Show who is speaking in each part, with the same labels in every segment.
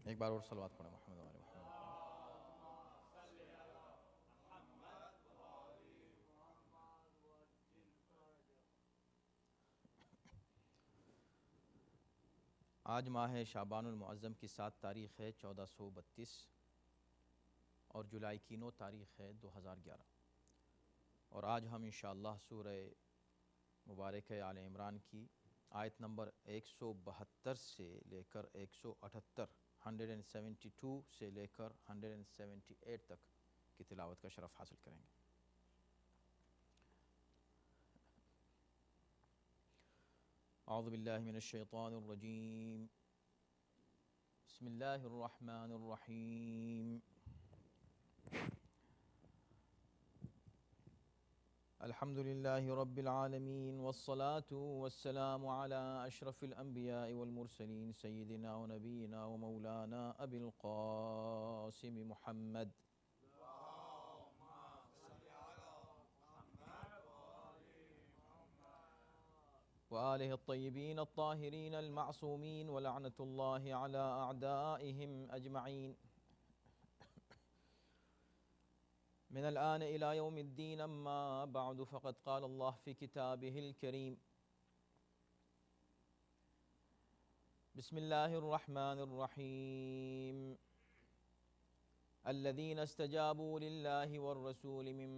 Speaker 1: ایک بار اور صلوات پڑھیں محمد وعلی محمد۔ آج ماہ شعبان المعظم کی 7 تاریخ ہے 1432 اور جولائی کی 9 تاریخ ہے 2011، اور آج ہم انشاءاللہ سورہ مبارک آل عمران کی آیت نمبر 172 سے لے کر 178 172 سے لے کر 178 تک کی تلاوت کا شرف حاصل کریں گے۔ اعوذ باللہ من الشیطان الرجیم، بسم اللہ الرحمن الرحیم۔ الحمد للہ رب العالمین والصلاة والسلام علی اشرف الانبیاء والمرسلین سیدنا و نبینا و مولانا ابی القاسم محمد وآلہ الطیبین الطاہرین المعصومین ولعنۃ اللہ علی اعدائہم اجمعین من الآن إلى يوم الدين، أما بعد فقد قال الله في كتابه الكريم: بسم الله الرحمن الرحيم. الذين استجابوا لله والرسول من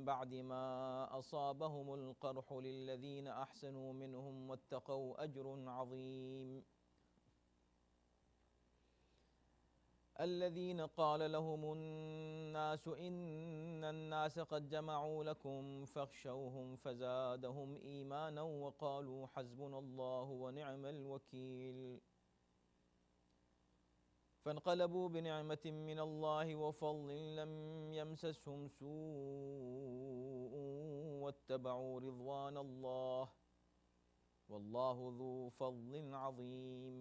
Speaker 1: بعد ما أصابهم القرح للذين أحسنوا منهم واتقوا أجر عظيم. الذين قال لهم الناس إن الناس قد جمعوا لكم فاخشوهم فزادهم إيمانا وقالوا حسبنا الله ونعم الوكيل. فانقلبوا بنعمة من الله وفضل لم يمسسهم سوء واتبعوا رضوان الله والله ذو فضل عظيم.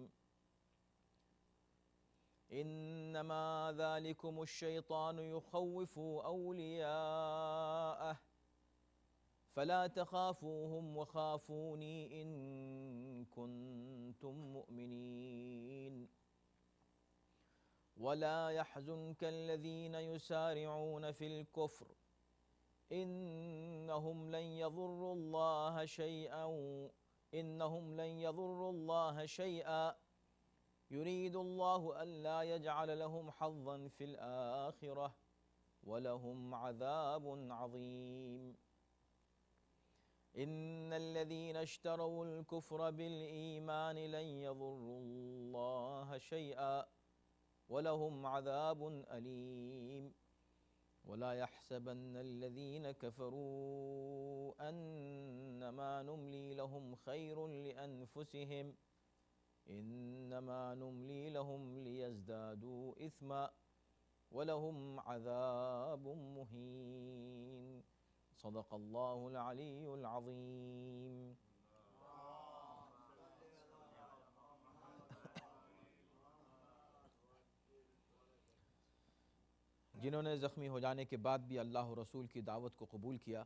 Speaker 1: إنما ذلكم الشيطان يخوف أولياءه فلا تخافوهم وخافوني إن كنتم مؤمنين. ولا يحزنك الذين يسارعون في الكفر إنهم لن يضروا الله شيئا يريد الله ألا يجعل لهم حظا في الآخرة ولهم عذاب عظيم. إن الذين اشتروا الكفر بالإيمان لن يضروا الله شيئا ولهم عذاب أليم. ولا يحسبن الذين كفروا أنما نملي لهم خير لأنفسهم إنما نملي لهم ليزدادوا إثما ولهم عذاب مهين. صدق الله العلي العظيم. جنہوں نے زخمی ہو جانے کے بعد بھی اللہ و رسول کی دعوت کو قبول کیا،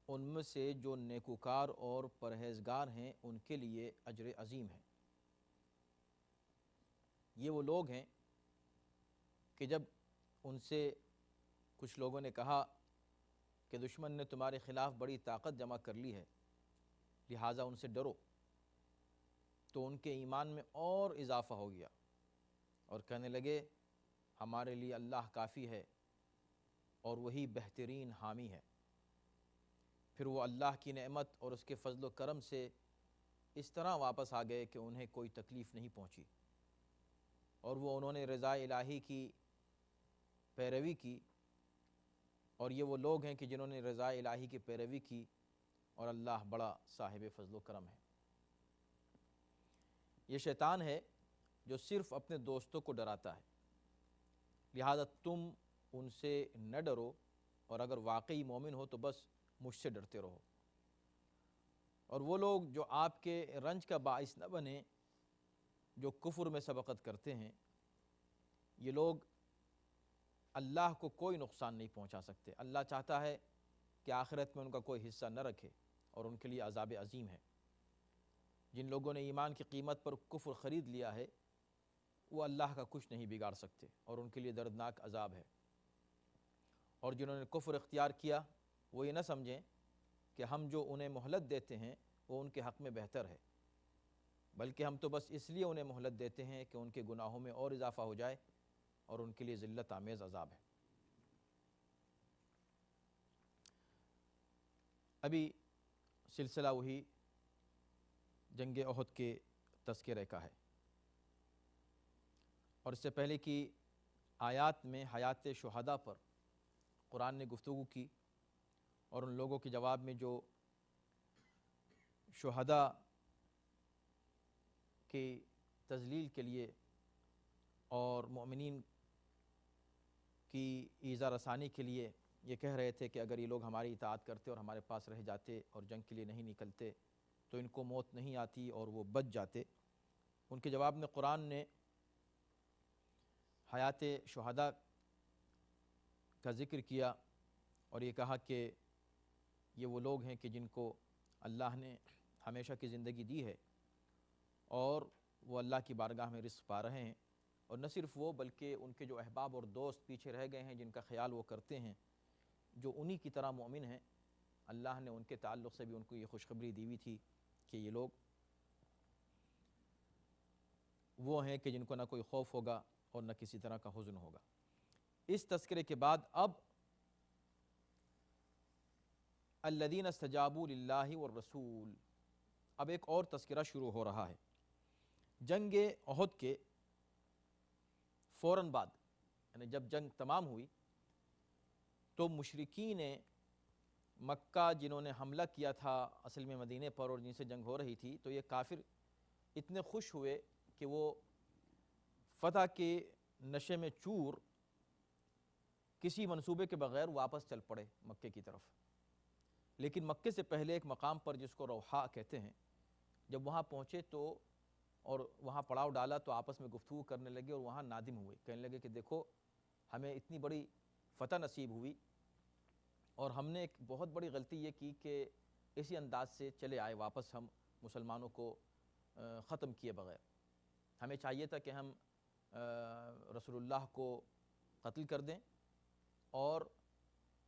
Speaker 1: ان میں سے جو نیکوکار اور پرہیزگار ہیں ان کے لیے اجر عظیم ہے۔ یہ وہ لوگ ہیں کہ جب ان سے کچھ لوگوں نے کہا کہ دشمن نے تمہارے خلاف بڑی طاقت جمع کر لی ہے لہٰذا ان سے ڈرو، تو ان کے ایمان میں اور اضافہ ہو گیا اور کہنے لگے ہمارے لیے اللہ کافی ہے اور وہی بہترین حامی ہے۔ پھر وہ اللہ کی نعمت اور اس کے فضل و کرم سے اس طرح واپس آ گئے کہ انہیں کوئی تکلیف نہیں پہنچی، اور انہوں نے رضا الہی کی پیروی کی، اور یہ وہ لوگ ہیں کہ جنہوں نے رضا الہی کی پیروی کی، اور اللہ بڑا صاحب فضل و کرم ہے۔ یہ شیطان ہے جو صرف اپنے دوستوں کو ڈراتا ہے، لہذا تم ان سے نہ ڈرو، اور اگر واقعی مومن ہو تو بس مجھ سے ڈرتے رہو۔ اور وہ لوگ جو آپ کے رنج کا باعث نہ بنیں، جو کفر میں سبقت کرتے ہیں، یہ لوگ اللہ کو کوئی نقصان نہیں پہنچا سکتے۔ اللہ چاہتا ہے کہ آخرت میں ان کا کوئی حصہ نہ رکھے، اور ان کے لیے عذاب عظیم ہے۔ جن لوگوں نے ایمان کی قیمت پر کفر خرید لیا ہے، وہ اللہ کا کچھ نہیں بگاڑ سکتے اور ان کے لیے دردناک عذاب ہے۔ اور جنہوں نے کفر اختیار کیا وہ یہ نہ سمجھیں کہ ہم جو انہیں مہلت دیتے ہیں وہ ان کے حق میں بہتر ہے، بلکہ ہم تو بس اس لیے انہیں مہلت دیتے ہیں کہ ان کے گناہوں میں اور اضافہ ہو جائے اور ان کے لیے ذلت آمیز عذاب ہے۔ ابھی سلسلہ وہی جنگ احد کے تذکرے کا ہے، اور اس سے پہلے کی آیات میں حیات شہداء پر قرآن نے گفتگو کی، اور ان لوگوں کے جواب میں جو شہداء کی تذلیل کے لیے اور مومنین کی ایذا رسانی کے لیے یہ کہہ رہے تھے کہ اگر یہ لوگ ہماری اطاعت کرتے اور ہمارے پاس رہ جاتے اور جنگ کے لیے نہیں نکلتے تو ان کو موت نہیں آتی اور وہ بچ جاتے، ان کے جواب میں قرآن نے حیات شہداء کا ذکر کیا اور یہ کہا کہ یہ وہ لوگ ہیں کہ جن کو اللہ نے ہمیشہ کی زندگی دی ہے اور وہ اللہ کی بارگاہ میں رزق پا رہے ہیں، اور نہ صرف وہ بلکہ ان کے جو احباب اور دوست پیچھے رہ گئے ہیں جن کا خیال وہ کرتے ہیں جو انہی کی طرح مومن ہیں، اللہ نے ان کے تعلق سے بھی ان کو یہ خوشخبری دی ہوئی تھی کہ یہ لوگ وہ ہیں کہ جن کو نہ کوئی خوف ہوگا اور نہ کسی طرح کا حزن ہوگا۔ اس تذکرے کے بعد اب الذین استجابوا للہ والرسول، اب ایک اور تذکرہ شروع ہو رہا ہے۔ جنگ احد کے فوراً بعد، یعنی جب جنگ تمام ہوئی تو مشرکین مکہ جنہوں نے حملہ کیا تھا اصل میں مدینے پر اور جن سے جنگ ہو رہی تھی، تو یہ کافر اتنے خوش ہوئے کہ وہ فتح کے نشے میں چور کسی منصوبے کے بغیر واپس چل پڑے مکے کی طرف۔ لیکن مکے سے پہلے ایک مقام پر جس کو روحا کہتے ہیں، جب وہاں پہنچے تو اور وہاں پڑاؤ ڈالا تو آپس میں گفتگو کرنے لگے اور وہاں نادم ہوئے، کہنے لگے کہ دیکھو ہمیں اتنی بڑی فتح نصیب ہوئی اور ہم نے ایک بہت بڑی غلطی یہ کی کہ اسی انداز سے چلے آئے واپس ہم مسلمانوں کو ختم کیے بغیر۔ ہمیں چاہیے تھا کہ ہم رسول اللہ کو قتل کر دیں اور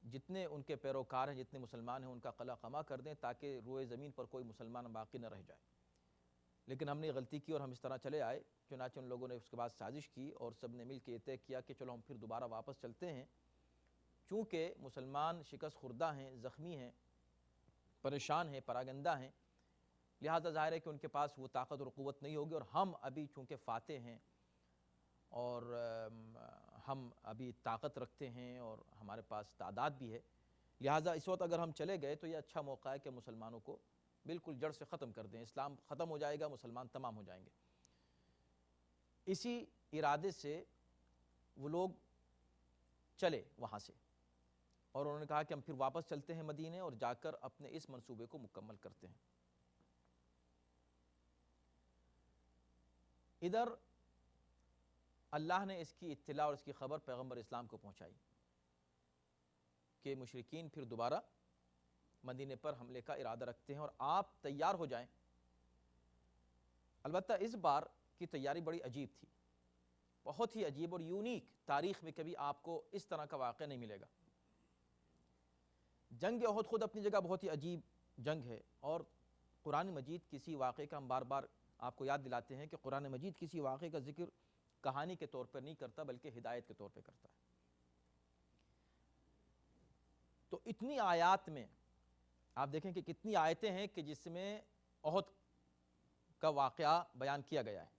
Speaker 1: جتنے ان کے پیروکار ہیں، جتنے مسلمان ہیں، ان کا قلع قمع کر دیں تاکہ روئے زمین پر کوئی مسلمان باقی نہ رہ جائے۔ لیکن ہم نے غلطی کی اور ہم اس طرح چلے آئے، چنانچہ ان لوگوں نے اس کے بعد سازش کی اور سب نے مل کے یہ طے کیا کہ چلو ہم پھر دوبارہ واپس چلتے ہیں، چونکہ مسلمان شکست خوردہ ہیں، زخمی ہیں، پریشان ہیں، پراگندہ ہیں، لہذا ظاہر ہے کہ ان کے پاس وہ طاقت اور قوت نہیں ہوگی، اور ہم ابھی چونکہ فاتح ہیں اور ہم ابھی طاقت رکھتے ہیں اور ہمارے پاس تعداد بھی ہے، لہٰذا اس وقت اگر ہم چلے گئے تو یہ اچھا موقع ہے کہ مسلمانوں کو بالکل جڑ سے ختم کر دیں، اسلام ختم ہو جائے گا، مسلمان تمام ہو جائیں گے۔ اسی ارادے سے وہ لوگ چلے وہاں سے اور انہوں نے کہا کہ ہم پھر واپس چلتے ہیں مدینے اور جا کر اپنے اس منصوبے کو مکمل کرتے ہیں۔ ادھر اللہ نے اس کی اطلاع اور اس کی خبر پیغمبر اسلام کو پہنچائی کہ مشرکین پھر دوبارہ مدینے پر حملے کا ارادہ رکھتے ہیں اور آپ تیار ہو جائیں۔ البتہ اس بار کی تیاری بڑی عجیب تھی، بہت ہی عجیب اور یونیک، تاریخ میں کبھی آپ کو اس طرح کا واقعہ نہیں ملے گا۔ جنگ احد خود اپنی جگہ بہت ہی عجیب جنگ ہے، اور قرآن مجید کسی واقعے کا ہم بار بار آپ کو یاد دلاتے ہیں کہ قرآن مجید کسی واقعے کا ذکر کہانی کے طور پر نہیں کرتا بلکہ ہدایت کے طور پہ کرتا ہے۔ تو اتنی آیات میں آپ دیکھیں کہ کتنی آیتیں ہیں کہ جس میں احد کا واقعہ بیان کیا گیا ہے۔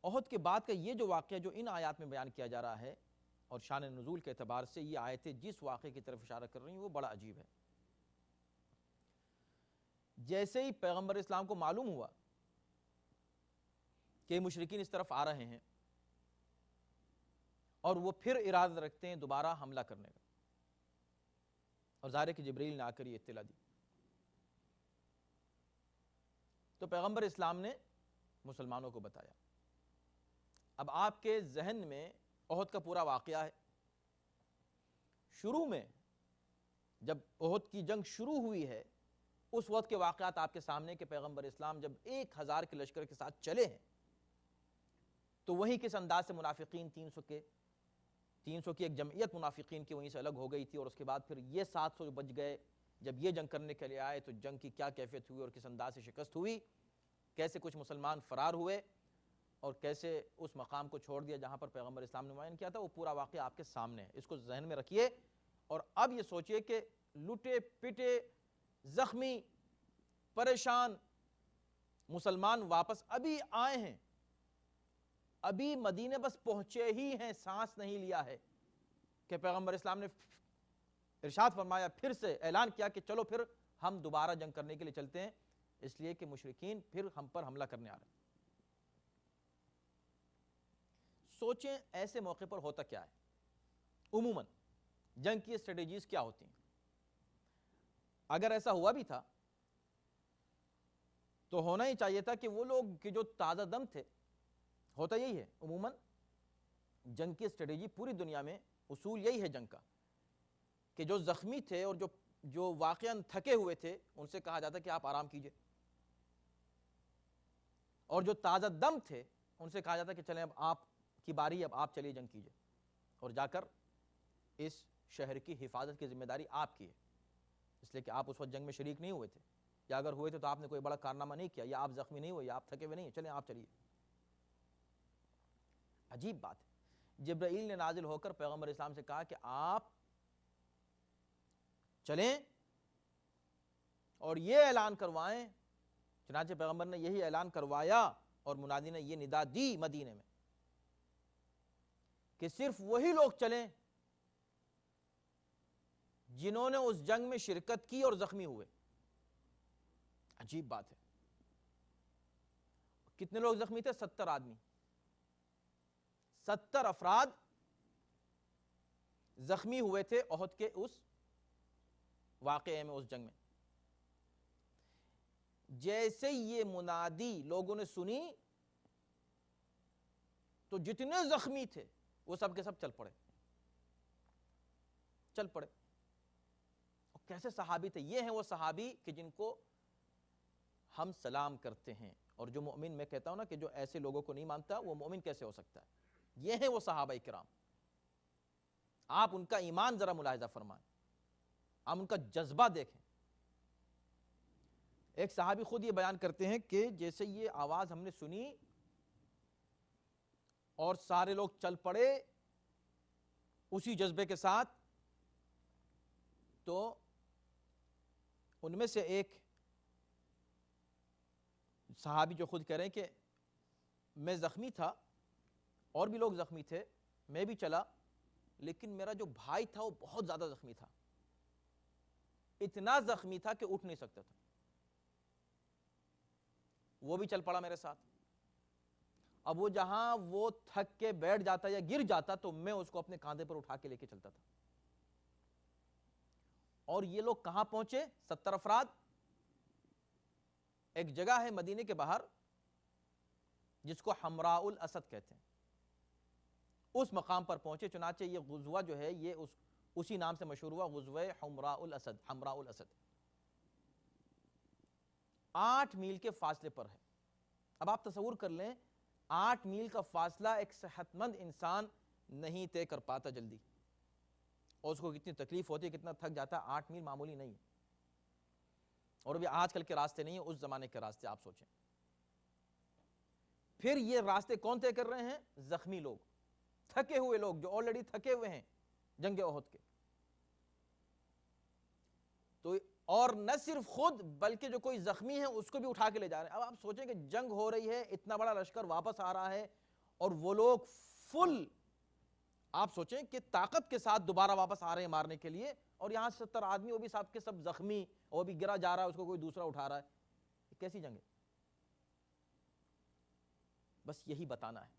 Speaker 1: احد کے بعد کا یہ جو واقعہ جو ان آیات میں بیان کیا جا رہا ہے اور شان نزول کے اعتبار سے یہ آیتیں جس واقعے کی طرف اشارہ کر رہی ہیں وہ بڑا عجیب ہے۔ جیسے ہی پیغمبر اسلام کو معلوم ہوا کہ مشرکین اس طرف آ رہے ہیں اور وہ پھر ارادہ رکھتے ہیں دوبارہ حملہ کرنے کا، اور ظاہر ہے کہ جبریل نے آ کر یہ اطلاع دی، تو پیغمبر اسلام نے مسلمانوں کو بتایا۔ اب آپ کے ذہن میں احد کا پورا واقعہ ہے۔ شروع میں جب احد کی جنگ شروع ہوئی ہے اس وقت کے واقعات آپ کے سامنے کہ پیغمبر اسلام جب 1000 کے لشکر کے ساتھ چلے ہیں تو وہیں کس انداز سے منافقین 300 کی ایک جمعیت منافقین کی وہیں سے الگ ہو گئی تھی، اور اس کے بعد پھر یہ 700 جو بچ گئے، جب یہ جنگ کرنے کے لیے آئے تو جنگ کی کیا کیفیت ہوئی اور کس انداز سے شکست ہوئی، کیسے کچھ مسلمان فرار ہوئے اور کیسے اس مقام کو چھوڑ دیا جہاں پر پیغمبر اسلام نے معین کیا تھا، وہ پورا واقعہ آپ کے سامنے ہے. اس کو ذہن میں رکھیے اور اب یہ سوچئے کہ لٹے پٹے زخمی پریشان مسلمان واپس ابھی آئے ہیں، ابھی مدینے بس پہنچے ہی ہیں، سانس نہیں لیا ہے کہ پیغمبر اسلام نے ارشاد فرمایا، پھر سے اعلان کیا کہ چلو پھر ہم دوبارہ جنگ کرنے کے لیے چلتے ہیں، اس لیے کہ مشرکین پھر ہم پر حملہ کرنے آ رہے ہیں. سوچیں ایسے موقع پر ہوتا کیا ہے، عموماً جنگ کی اسٹریٹجیز کیا ہوتی ہیں. اگر ایسا ہوا بھی تھا تو ہونا ہی چاہیے تھا کہ وہ لوگ کہ جو تازہ دم تھے، ہوتا یہی ہے عموماً جنگ کی اسٹریٹجی پوری دنیا میں اصول یہی ہے جنگ کا، کہ جو زخمی تھے اور جو واقعاً تھکے ہوئے تھے ان سے کہا جاتا کہ آپ آرام کیجئے، اور جو تازہ دم تھے ان سے کہا جاتا کہ چلیں اب آپ کی باری ہے، اب آپ چلیے جنگ کیجئے اور جا کر اس شہر کی حفاظت کی ذمہ داری آپ کی ہے، اس لیے کہ آپ اس وقت جنگ میں شریک نہیں ہوئے تھے، یا اگر ہوئے تھے تو آپ نے کوئی بڑا کارنامہ نہیں کیا، یا آپ زخمی نہیں ہوئے، یا آپ تھکے ہوئے نہیں ہیں، چلیں آپ چلیے. عجیب بات ہے، جبرائیل نے نازل ہو کر پیغمبر اسلام سے کہا کہ آپ چلیں اور یہ اعلان کروائیں. چنانچہ پیغمبر نے یہی اعلان کروایا اور منادی نے یہ ندا دی مدینے میں کہ صرف وہی لوگ چلیں جنہوں نے اس جنگ میں شرکت کی اور زخمی ہوئے. عجیب بات ہے، کتنے لوگ زخمی تھے؟ 70 آدمی، 70 افراد زخمی ہوئے تھے احد کے اس واقعے میں، اس جنگ میں. جیسے یہ منادی لوگوں نے سنی تو جتنے زخمی تھے وہ سب کے سب چل پڑے. اور کیسے صحابی تھے؟ یہ ہیں وہ صحابی کہ جن کو ہم سلام کرتے ہیں، اور جو مومن، میں کہتا ہوں نا کہ جو ایسے لوگوں کو نہیں مانتا وہ مومن کیسے ہو سکتا ہے. یہ ہیں وہ صحابہ کرام. آپ ان کا ایمان ذرا ملاحظہ فرمائیں، آپ ان کا جذبہ دیکھیں. ایک صحابی خود یہ بیان کرتے ہیں کہ جیسے یہ آواز ہم نے سنی اور سارے لوگ چل پڑے اسی جذبے کے ساتھ، تو ان میں سے ایک صحابی جو خود کہہ رہے ہیں کہ میں زخمی تھا اور بھی لوگ زخمی تھے، میں بھی چلا، لیکن میرا جو بھائی تھا وہ بہت زیادہ زخمی تھا، اتنا زخمی تھا کہ اٹھ نہیں سکتا تھا، وہ بھی چل پڑا میرے ساتھ. اب وہ جہاں وہ تھک کے بیٹھ جاتا یا گر جاتا تو میں اس کو اپنے کاندھے پر اٹھا کے لے کے چلتا تھا. اور یہ لوگ کہاں پہنچے؟ 70 افراد ایک جگہ ہے مدینے کے باہر جس کو حمراء الاسد کہتے ہیں، اس مقام پر پہنچے. چنانچہ یہ غزوہ جو ہے یہ اسی نام سے مشہور ہوا، غزوہ حمراء الاسد. حمراء الاسد 8 میل کے فاصلے پر ہے. اب آپ تصور کر لیں 8 میل کا فاصلہ ایک صحت مند انسان نہیں طے کر پاتا جلدی، اور اس کو کتنی تکلیف ہوتی ہے، کتنا تھک جاتا ہے. 8 میل معمولی نہیں ہے، اور ابھی آج کل کے راستے نہیں ہیں، اس زمانے کے راستے آپ سوچیں. پھر یہ راستے کون طے کر رہے ہیں؟ زخمی لوگ، تھکے ہوئے لوگ جو آلریڈی تھکے ہوئے ہیں جنگ احد کے. تو اور نہ صرف خود بلکہ جو کوئی زخمی ہے اس کو بھی اٹھا کے لے جا رہے ہیں. اب آپ سوچیں کہ جنگ ہو رہی ہے، اتنا بڑا لشکر واپس آ رہا ہے، اور وہ لوگ فل، آپ سوچیں کہ طاقت کے ساتھ دوبارہ واپس آ رہے ہیں مارنے کے لیے، اور یہاں 70 آدمی وہ بھی سب کے سب زخمی، وہ بھی گرا جا رہا ہے، اس کو کوئی دوسرا اٹھا رہا ہے. کیسی جنگ ہے؟ بس یہی بتانا ہے،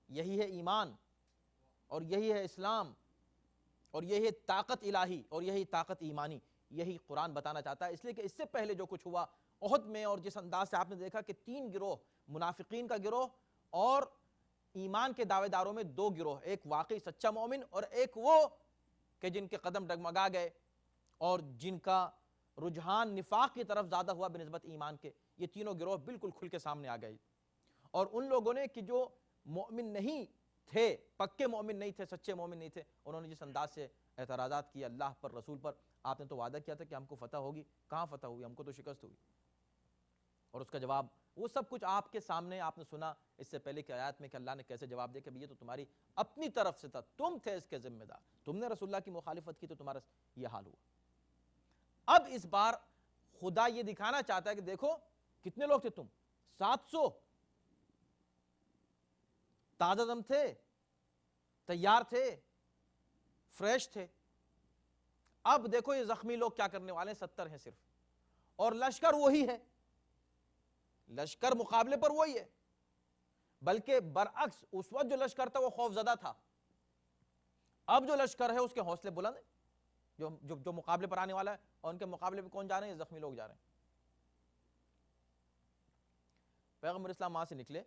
Speaker 1: یہی ہے ایمان، اور یہی ہے اسلام، اور یہی ہے طاقت الہی، اور یہی طاقت ایمانی. یہی قرآن بتانا چاہتا ہے. اس لیے کہ اس سے پہلے جو کچھ ہوا احد میں، اور جس انداز سے آپ نے دیکھا کہ 3 گروہ، منافقین کا گروہ اور ایمان کے دعوے داروں میں 2 گروہ، ایک واقعی سچا مومن اور ایک وہ کہ جن کے قدم ڈگمگا گئے اور جن کا رجحان نفاق کی طرف زیادہ ہوا بنسبت ایمان کے. یہ تینوں گروہ بالکل کھل کے سامنے آ گئے، اور ان لوگوں نے کہ جو مومن نہیں تھے، پکے مومن نہیں تھے، سچے مومن نہیں تھے، انہوں نے جس انداز سے اعتراضات کیا اللہ پر، رسول پر، آپ نے تو وعدہ کیا تھا کہ ہم کو فتح ہوگی، کہاں فتح ہوئی، ہم کو تو شکست ہوئی. اور اس کا جواب وہ سب کچھ آپ کے سامنے آپ نے سنا اس سے پہلے کی آیات میں کہ اللہ نے کیسے جواب دیا کہ یہ تو تمہاری اپنی طرف سے تھا، تم تھے اس کے ذمہ دار، تم نے رسول اللہ کی مخالفت کی تو تمہارا یہ حال ہوا. اب اس بار خدا یہ دکھانا چاہتا ہے کہ دیکھو کتنے لوگ تھے تم، 700 تازہ دم تھے، تیار تھے، فریش تھے. اب دیکھو یہ زخمی لوگ کیا کرنے والے ہیں، 70 ہیں صرف، اور لشکر وہی ہے، لشکر مقابلے پر وہی ہے، بلکہ برعکس اس وقت جو لشکر تھا وہ خوف زدہ تھا، اب جو لشکر ہے اس کے حوصلے بلند ہیں، جو مقابلے پر آنے والا ہے. اور ان کے مقابلے پہ کون جا رہے ہیں؟ زخمی لوگ جا رہے ہیں. پیغمبر اسلام وہاں سے نکلے،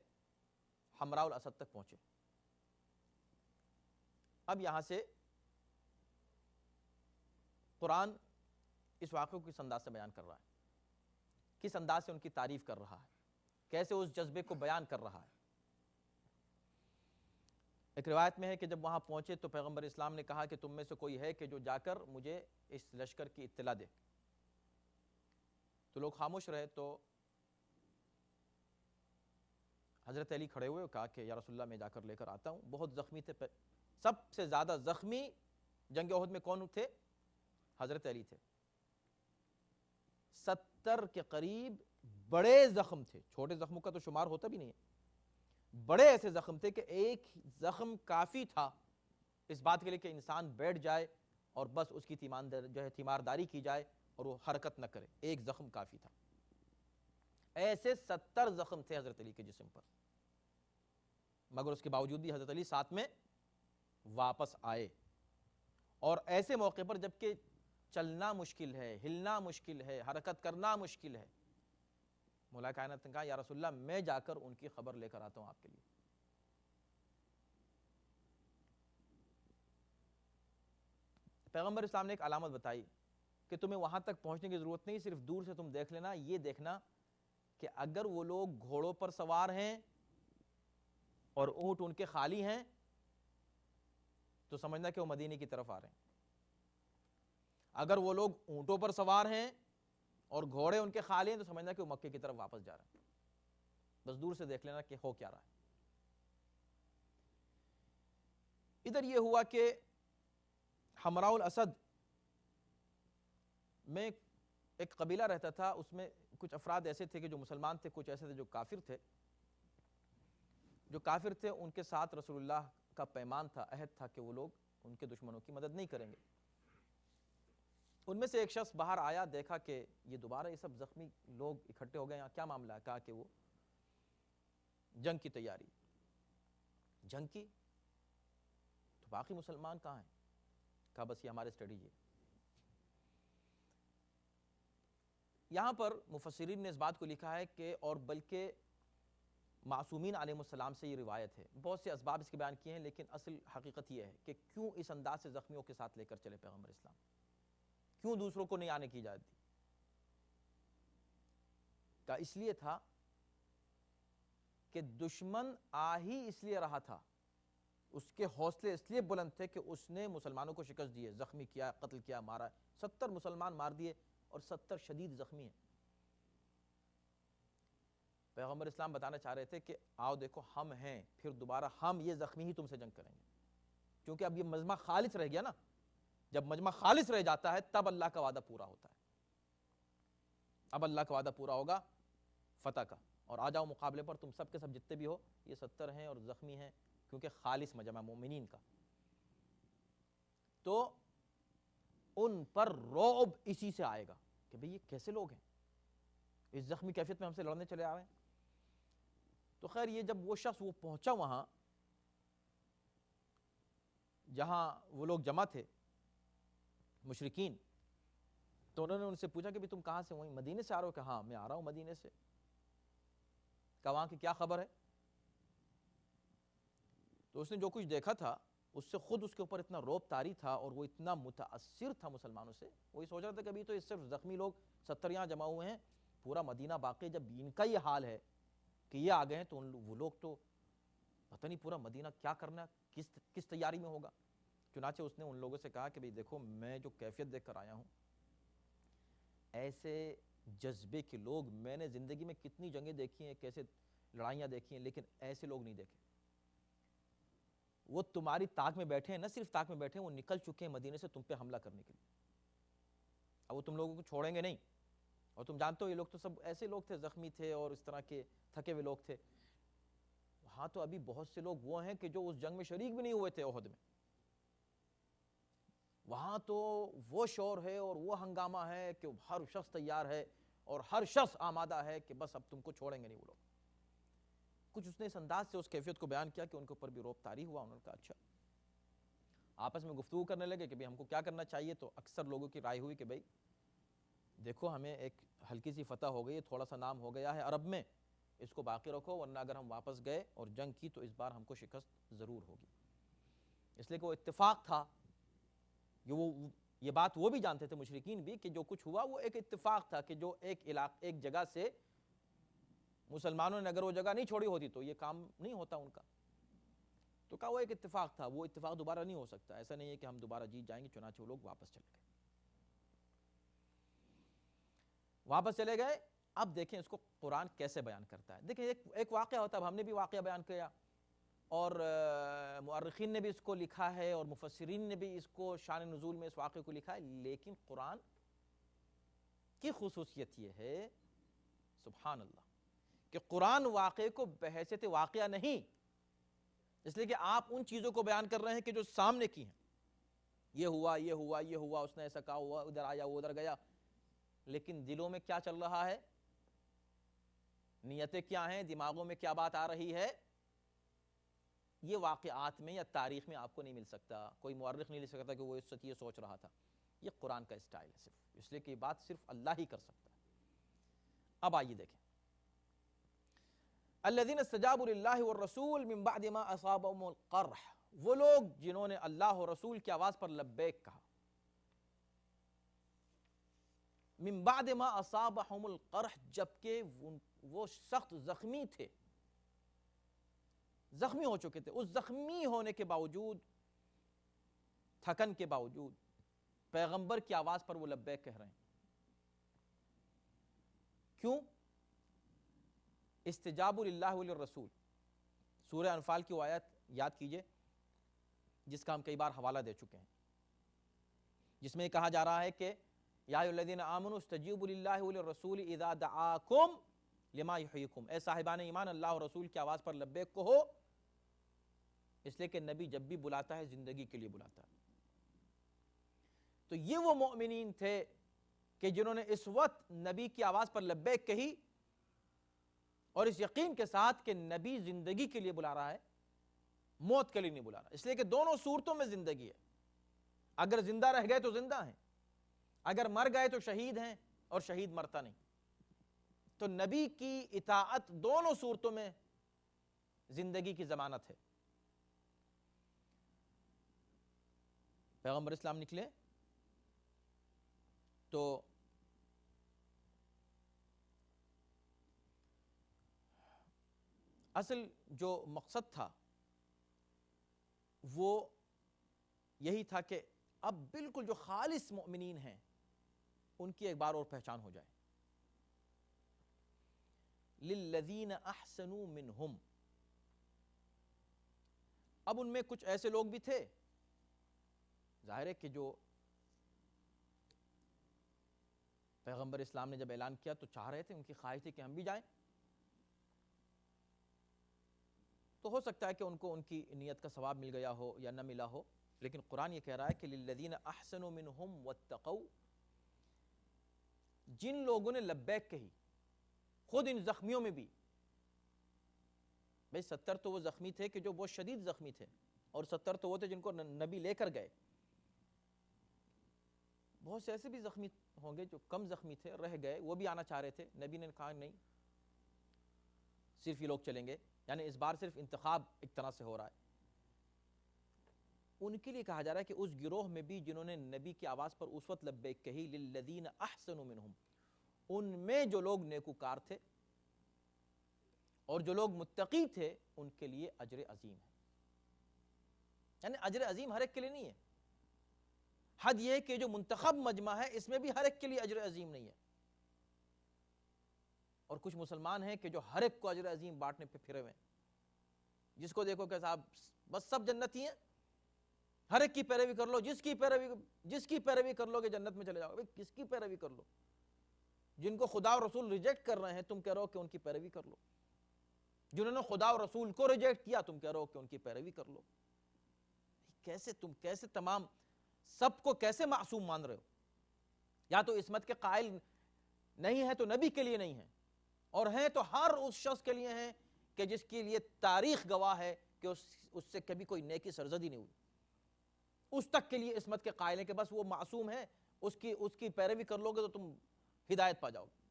Speaker 1: حمراء الاسد تک پہنچے. اب یہاں سے قرآن اس واقعے کو کس انداز سے بیان کر رہا ہے، کس انداز سے ان کی تعریف کر رہا ہے، کیسے اس جذبے کو بیان کر رہا ہے. ایک روایت میں ہے کہ جب وہاں پہنچے تو پیغمبر اسلام نے کہا کہ تم میں سے کوئی ہے کہ جو جا کر مجھے اس لشکر کی اطلاع دے. تو لوگ خاموش رہے. تو حضرت علی کھڑے ہوئے، کہا کہ یا رسول اللہ میں جا کر لے کر آتا ہوں. بہت زخمی تھے، سب سے زیادہ زخمی جنگ احد میں کون تھے؟ حضرت علی تھے. 70 کے قریب بڑے زخم تھے، چھوٹے زخموں کا تو شمار ہوتا بھی نہیں ہے، بڑے ایسے زخم تھے کہ ایک زخم کافی تھا اس بات کے لیے کہ انسان بیٹھ جائے اور بس اس کی تیمارداری کی جائے اور وہ حرکت نہ کرے. ایک زخم کافی تھا. ایسے 70 زخم تھے حضرت علی کے جسم پر، مگر اس کے باوجود بھی حضرت علی ساتھ میں واپس آئے. اور ایسے موقع پر جبکہ چلنا مشکل ہے، ہلنا مشکل ہے، حرکت کرنا مشکل ہے، مولا کائنات نے کہا یا رسول اللہ میں جا کر ان کی خبر لے کر آتا ہوں آپ کے لیے. پیغمبر اسلام نے ایک علامت بتائی کہ تمہیں وہاں تک پہنچنے کی ضرورت نہیں، صرف دور سے تم دیکھ لینا، یہ دیکھنا کہ اگر وہ لوگ گھوڑوں پر سوار ہیں اور اونٹ ان کے خالی ہیں تو سمجھنا کہ وہ مدینے کی طرف آ رہے ہیں. اگر وہ لوگ اونٹوں پر سوار ہیں اور گھوڑے ان کے خالی ہیں تو سمجھنا کہ وہ مکے کی طرف واپس جا رہے ہیں. بس دور سے دیکھ لینا کہ ہو کیا رہا ہے. ادھر یہ ہوا کہ حمراء الاسد میں ایک قبیلہ رہتا تھا، اس میں کچھ افراد ایسے تھے کہ جو مسلمان تھے، کچھ ایسے تھے جو کافر تھے. جو کافر تھے ان کے ساتھ رسول اللہ کا پیمان تھا، عہد تھا کہ وہ لوگ ان کے دشمنوں کی مدد نہیں کریں گے. ان میں سے ایک شخص باہر آیا، دیکھا کہ یہ دوبارہ یہ سب زخمی لوگ اکٹھے ہو گئے، یہاں کیا معاملہ ہے؟ کہا کہ وہ جنگ کی تیاری. جنگ کی؟ تو باقی مسلمان کہاں ہیں؟ کہا بس یہ ہمارے اسٹریٹجی ہے. یہاں پر مفسرین نے اس بات کو لکھا ہے کہ اور بلکہ معصومین علیہ السلام سے یہ روایت ہے، بہت سے اسباب اس کے بیان کیے ہیں، لیکن اصل حقیقت یہ ہے کہ کیوں اس انداز سے زخمیوں کے ساتھ لے کر چلے پیغمبر اسلام، کیوں دوسروں کو نہیں آنے کی اجازت دی؟ کہ اس لیے تھا کہ دشمن آ ہی اس لیے رہا تھا، اس کے حوصلے اس لیے بلند تھے کہ اس نے مسلمانوں کو شکست دی ہے، زخمی کیا، قتل کیا، مارا. 70 مسلمان مار دیے اور 70 شدید زخمی ہیں. پیغمبر اسلام بتانا چاہ رہے تھے کہ آؤ دیکھو ہم ہیں، پھر دوبارہ ہم یہ زخمی ہی تم سے جنگ کریں گے. کیونکہ اب یہ مجمع خالص رہ گیا نا، جب مجمع خالص رہ جاتا ہے تب اللہ کا وعدہ پورا ہوتا ہے. اب اللہ کا وعدہ پورا ہوگا فتح کا، اور آ جاؤ مقابلے پر، تم سب کے سب جتنے بھی ہو، یہ 70 ہیں اور زخمی ہیں، کیونکہ خالص مجمع مومنین کا. تو ان پر رعب اسی سے آئے گا کہ بھئی یہ کیسے لوگ ہیں، اس زخمی کیفیت میں ہم سے لڑنے چلے آ رہے ہیں. تو خیر یہ جب وہ شخص وہ پہنچا وہاں جہاں وہ لوگ جمع تھے مشرکین، تو انہوں نے ان سے پوچھا کہ بھی تم کہاں سے؟ وہیں مدینے سے آ رہے ہو؟ کہ ہاں میں آ رہا ہوں مدینے سے. کہ وہاں کی کیا خبر ہے؟ تو اس نے جو کچھ دیکھا تھا اس سے خود اس کے اوپر اتنا رعب طاری تھا اور وہ اتنا متاثر تھا مسلمانوں سے، وہی سوچ رہا تھا کہ ابھی تو اس صرف زخمی لوگ 70 یہاں جمع ہوئے ہیں، پورا مدینہ باقی. جب ان کا یہ حال ہے کہ یہ آ گئے ہیں تو وہ لوگ تو پتہ نہیں پورا مدینہ کیا کرنا ہے، کس تیاری میں ہوگا۔ چنانچہ اس نے ان لوگوں سے کہا کہ بھئی دیکھو میں جو کیفیت دیکھ کر آیا ہوں، ایسے جذبے کے لوگ میں نے زندگی میں کتنی جنگیں دیکھی ہیں، کیسے لڑائیاں دیکھی ہیں، لیکن ایسے لوگ نہیں دیکھے۔ وہ تمہاری طاق میں بیٹھے ہیں، نہ صرف طاق میں بیٹھے ہیں، وہ نکل چکے ہیں مدینے سے تم پہ حملہ کرنے کے لیے۔ اب وہ تم لوگوں کو چھوڑیں گے نہیں، اور تم جانتے ہو یہ لوگ تو سب ایسے لوگ تھے، زخمی تھے اور اس طرح کے تھکے ہوئے لوگ تھے۔ وہاں تو ابھی بہت سے لوگ وہ ہیں کہ جو اس جنگ میں شریک بھی نہیں ہوئے تھے احد میں۔ وہاں تو وہ شور ہے اور وہ ہنگامہ ہے کہ ہر شخص تیار ہے اور ہر شخص آمادہ ہے کہ بس اب تم کو چھوڑیں گے نہیں وہ لوگ۔ کچھ اس نے اس انداز سے اس کیفیت کو بیان کیا کہ ان کے اوپر بھی رعب طاری ہوا۔ انہوں نے کہا اچھا، آپس میں گفتگو کرنے لگے کہ بھئی ہم کو کیا کرنا چاہیے۔ تو اکثر لوگوں کی رائے ہوئی کہ بھئی دیکھو ہمیں ایک ہلکی سی فتح ہو گئی ہے، تھوڑا سا نام ہو گیا ہے عرب میں، اس کو باقی رکھو، ورنہ اگر ہم واپس گئے اور جنگ کی تو اس بار ہم کو شکست ضرور ہوگی۔ اس لیے کہ وہ اتفاق تھا، یہ بات وہ بھی جانتے تھے مشرکین بھی کہ جو کچھ ہوا وہ ایک اتفاق تھا، کہ جو ایک جگہ سے مسلمانوں نے اگر وہ جگہ نہیں چھوڑی ہوتی تو یہ کام نہیں ہوتا ان کا۔ تو کہا وہ ایک اتفاق تھا، وہ اتفاق دوبارہ نہیں ہو سکتا، ایسا نہیں ہے کہ ہم دوبارہ جیت جائیں گے۔ چنانچہ وہ لوگ واپس چلے گئے۔ واپس چلے گئے۔ اب دیکھیں اس کو قرآن کیسے بیان کرتا ہے۔ دیکھیں ایک واقعہ ہوتا ہے، اب ہم نے بھی واقعہ بیان کیا اور مؤرخین نے بھی اس کو لکھا ہے اور مفسرین نے بھی اس کو شان نزول میں اس واقعے کو لکھا ہے، لیکن قرآن کی خصوصیت یہ ہے سبحان اللہ کہ قرآن واقعے کو بحیثیت واقعہ نہیں، اس لیے کہ آپ ان چیزوں کو بیان کر رہے ہیں کہ جو سامنے کی ہیں، یہ ہوا یہ ہوا یہ ہوا، اس نے ایسا کہا ہوا، ادھر آیا وہ ادھر گیا، لیکن دلوں میں کیا چل رہا ہے، نیتیں کیا ہیں، دماغوں میں کیا بات آ رہی ہے، یہ واقعات میں یا تاریخ میں آپ کو نہیں مل سکتا۔ کوئی مورخ نہیں لکھ سکتا کہ وہ اس وقت یہ سوچ رہا تھا۔ یہ قرآن کا اسٹائل ہے صرف، اس لیے کہ یہ بات صرف اللہ ہی کر سکتا ہے۔ اب آئیے دیکھیں، الذین استجابوا للہ والرسول من بعد ما اصابهم القرح، وہ لوگ جنہوں نے اللہ اور رسول کی آواز پر لبیک کہا، من بعد ما اصابهم القرح، جبکہ وہ سخت زخمی تھے، زخمی ہو چکے تھے، اس زخمی ہونے کے باوجود، تھکن کے باوجود پیغمبر کی آواز پر وہ لبیک کہہ رہے ہیں۔ کیوں؟ استجابوا للہ وللرسول، سورہ انفال کی وہ آیت یاد کیجئے جس کا ہم کئی بار حوالہ دے چکے ہیں، جس میں کہا جا رہا ہے کہ یا ایھا الذین آمنوا استجیبوا للہ وللرسول اذا دعاکم لما یحییکم، اے صاحبان ایمان اللہ اور رسول کی آواز پر لبیک کہو، اس لیے کہ نبی جب بھی بلاتا ہے زندگی کے لیے بلاتا ہے۔ تو یہ وہ مؤمنین تھے کہ جنہوں نے اس وقت نبی کی آواز پر لبیک کہی اور اس یقین کے ساتھ کہ نبی زندگی کے لیے بلا رہا ہے، موت کے لیے نہیں بلا رہا، اس لیے کہ دونوں صورتوں میں زندگی ہے۔ اگر زندہ رہ گئے تو زندہ ہیں، اگر مر گئے تو شہید ہیں، اور شہید مرتا نہیں۔ تو نبی کی اطاعت دونوں صورتوں میں زندگی کی ضمانت ہے۔ پیغمبر اسلام نکلے تو اصل جو مقصد تھا وہ یہی تھا کہ اب بالکل جو خالص مؤمنین ہیں ان کی ایک بار اور پہچان ہو جائے۔ للذین احسنوا منہم، اب ان میں کچھ ایسے لوگ بھی تھے، ظاہر ہے کہ جو پیغمبر اسلام نے جب اعلان کیا تو چاہ رہے تھے، ان کی خواہش تھی کہ ہم بھی جائیں، تو ہو سکتا ہے کہ ان کو ان کی نیت کا ثواب مل گیا ہو یا نہ ملا ہو، لیکن قرآن یہ کہہ رہا ہے کہ للذین احسنوا منہم واتقوا، جن لوگوں نے لبیک کہی، خود ان زخمیوں میں بھی، بھئی 70 تو وہ زخمی تھے کہ جو بہت شدید زخمی تھے، اور 70 تو وہ تھے جن کو نبی لے کر گئے، بہت سے ایسے بھی زخمی ہوں گے جو کم زخمی تھے، رہ گئے، وہ بھی آنا چاہ رہے تھے، نبی نے کہا نہیں صرف یہ لوگ چلیں گے، یعنی اس بار صرف انتخاب ایک طرح سے ہو رہا ہے۔ ان کے لیے کہا جا رہا ہے کہ اس گروہ میں بھی جنہوں نے نبی کی آواز پر اس وقت لبیک کہی، للذین احسنوا منہم، ان میں جو لوگ نیکوکار تھے، اور جو لوگ متقی تھے ان کے لیے اجر عظیم ہے. یعنی اجر عظیم ہر ایک کے لیے نہیں ہے. حد یہ کہ جو منتخب مجمع ہے اس میں بھی ہر ایک کے لیے اجر عظیم نہیں ہے. اور کچھ مسلمان ہیں کہ جو ہر ایک کو اجر عظیم بانٹنے پہ پھرے ہوئے ہیں. جس کو دیکھو کہ صاحب بس سب جنتی ہیں، ہر ایک کی پیروی کر لو، جس کی پیروی کر لو کہ جنت میں چلے جاؤ. بھئی کس کی پیروی کر لو؟ جن کو خدا اور رسول ریجیکٹ کر رہے ہیں تم کہہ رہو کہ ان کی پیروی کر لو. جنہوں نے خدا اور رسول کو ریجیکٹ کیا تم کہہ رہو کہ ان کی پیروی کر لو. کیسے تمام سب کو کیسے معصوم مان رہے ہو؟ یا تو عصمت کے قائل نہیں ہے تو نبی کے لیے نہیں ہے، اور ہیں تو ہر اس شخص کے لیے ہیں کہ جس کے لیے تاریخ گواہ ہے کہ اس سے کبھی کوئی نیکی سرزدی نہیں ہوئی. اس تک کے لیے عصمت کے قائل ہیں کہ بس وہ معصوم ہے، اس کی پیروی کر لو گے تو تم ہدایت پا جاؤ گے.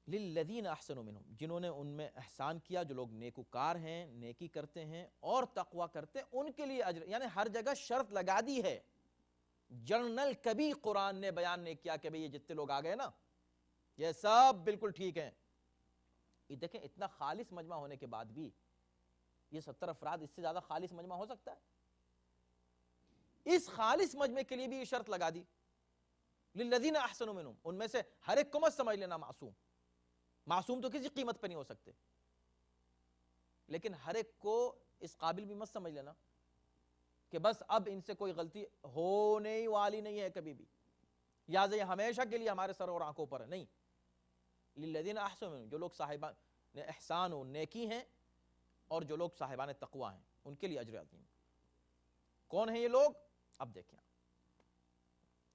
Speaker 1: للذین احسنوا منہم، جنہوں نے ان میں احسان کیا، جو لوگ نیکوکار ہیں، نیکی کرتے ہیں اور تقوی کرتے ہیں، ان کے لیے اجر. یعنی ہر جگہ شرط لگا دی ہے. جنرل کبھی قرآن نے بیان نہیں کیا کہ بھئی یہ جتنے لوگ آ گئے نا یہ سب بالکل ٹھیک ہیں. یہ دیکھیں اتنا خالص مجمع ہونے کے بعد بھی یہ 70 افراد، اس سے زیادہ خالص مجمع ہو سکتا ہے؟ اس خالص مجمع کے لیے بھی یہ شرط لگا دی للذین احسنوا منہم. ان میں سے ہر ایک کو مت سمجھ لینا معصوم تو کسی قیمت پہ نہیں ہو سکتے، لیکن ہر ایک کو اس قابل بھی مت سمجھ لینا کہ بس اب ان سے کوئی غلطی ہونے والی نہیں ہے کبھی بھی، یا یہ ہمیشہ کے لیے ہمارے سر اور آنکھوں پر ہے. نہیں، للذین احسنوا منہم، جو لوگ صاحبان احسان و نیکی ہیں اور جو لوگ صاحبان تقوی ہیں ان کے لیے اجر عظیم. کون ہیں یہ لوگ؟ اب دیکھیں